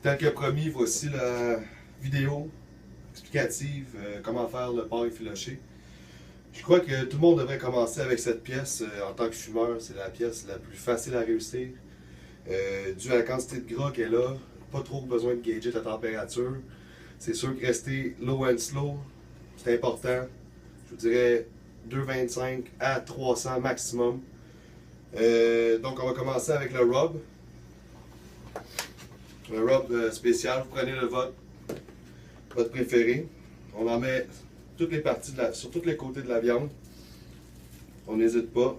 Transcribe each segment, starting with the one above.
Tel que promis, voici la vidéo explicative comment faire le porc effiloché. Je crois que tout le monde devrait commencer avec cette pièce. En tant que fumeur, c'est la pièce la plus facile à réussir. Dû à la quantité de gras qu'elle a, pas trop besoin de gager ta température. C'est sûr que rester low and slow, c'est important. Je vous dirais 225 à 300 maximum. Donc on va commencer avec le rub. Le rub spécial, vous prenez votre préféré. On en met toutes les parties sur tous les côtés de la viande. On n'hésite pas.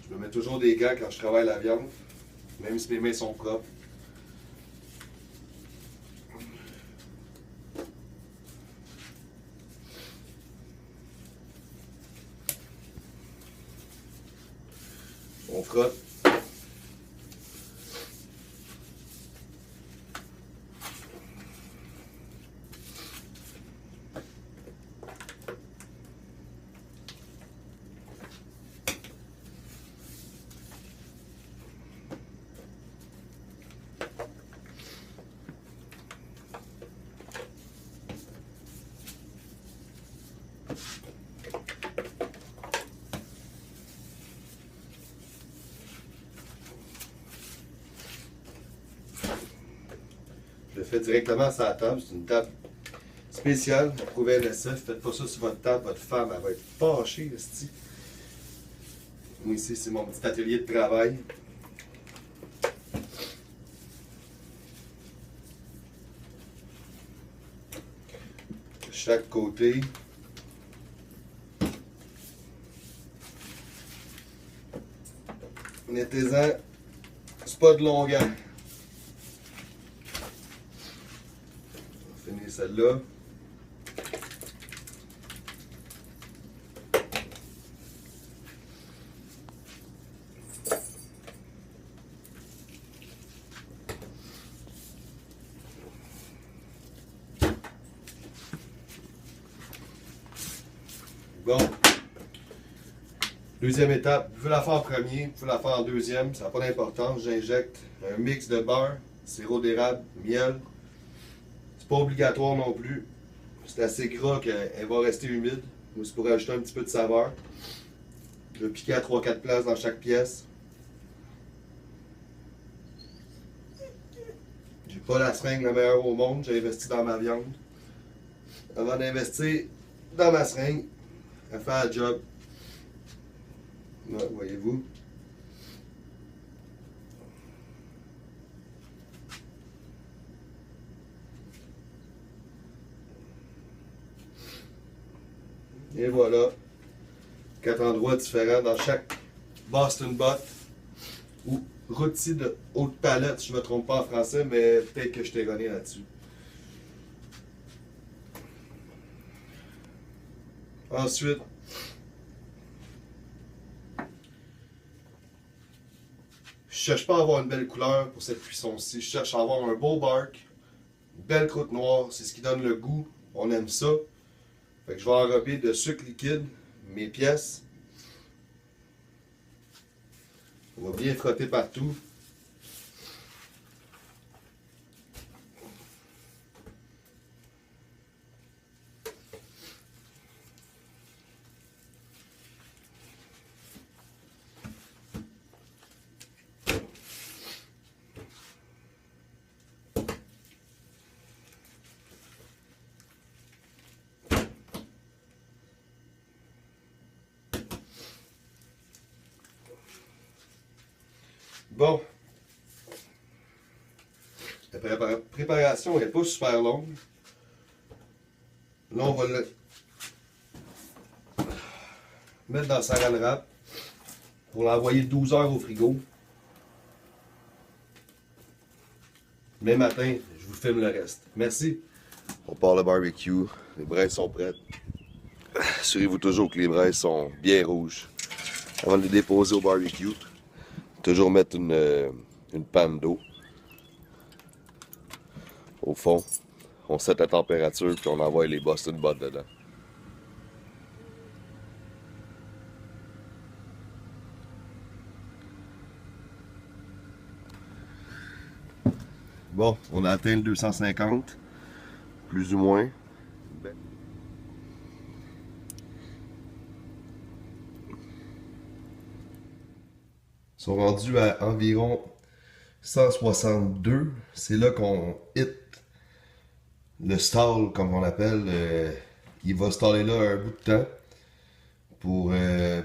Je me mets toujours des gants quand je travaille la viande, même si mes mains sont propres. On frotte. Je le fais directement sur la table. C'est une table spéciale. Approuvez LSF. Faites pas ça sur votre table. Votre femme, elle va être fâchée. Moi, ici, c'est mon petit atelier de travail. Chaque côté. Mettez-en, c'est pas de longueur. On va finir celle-là. Bon. Deuxième étape, vous pouvez la faire en premier, vous pouvez la faire en deuxième, ça n'a pas d'importance. J'injecte un mix de beurre, sirop d'érable, miel. C'est pas obligatoire non plus. C'est assez gras qu'elle va rester humide. C'est pour ajouter un petit peu de saveur. Je vais piquer à 3-4 places dans chaque pièce. J'ai pas la seringue la meilleure au monde, j'ai investi dans ma viande. Avant d'investir dans ma seringue, elle fait un job. Là, voyez-vous. Et voilà. 4 endroits différents dans chaque Boston Butt ou rôti de haute palette, si je ne me trompe pas en français, mais peut-être que je t'ai erroné là-dessus. Ensuite, je cherche pas à avoir une belle couleur pour cette cuisson-ci. Je cherche à avoir un beau bark, une belle croûte noire. C'est ce qui donne le goût. On aime ça. Fait que je vais enrober de sucre liquide mes pièces. On va bien frotter partout. Bon, la préparation n'est pas super longue. Là, on va le mettre dans le saran wrap pour l'envoyer 12 heures au frigo. Demain matin, je vous filme le reste. Merci. On part le barbecue. Les braises sont prêtes. Assurez-vous toujours que les braises sont bien rouges avant de les déposer au barbecue. Toujours mettre une panne d'eau au fond. On set la température puis on envoie les Boston Butt dedans. Bon, on a atteint le 250, plus ou moins. Ils sont rendus à environ 162. C'est là qu'on hit le stall, comme on l'appelle. Il va staller là un bout de temps pour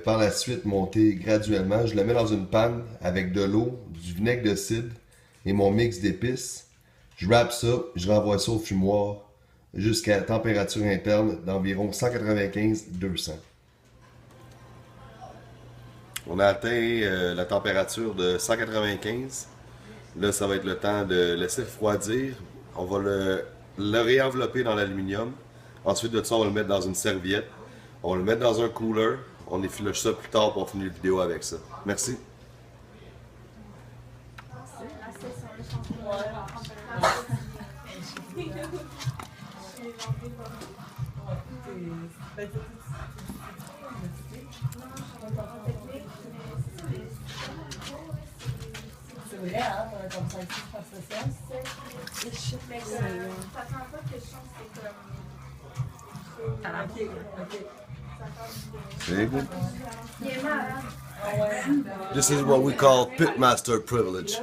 par la suite monter graduellement. Je le mets dans une panne avec de l'eau, du vinaigre de cidre et mon mix d'épices. Je wrap ça, je renvoie ça au fumoir jusqu'à température interne d'environ 195-200. On a atteint la température de 195. Là, ça va être le temps de laisser refroidir. On va le réenvelopper dans l'aluminium. Ensuite de ça, on va le mettre dans une serviette. On va le mettre dans un cooler. On effiloche ça plus tard pour finir la vidéo avec ça. Merci. C'est vrai, hein, comme ça ici, par ce sens. Mais ça prend pas que je chante, c'est comme. Ok. C'est good. Il est malade. This is what we call pitmaster privilege.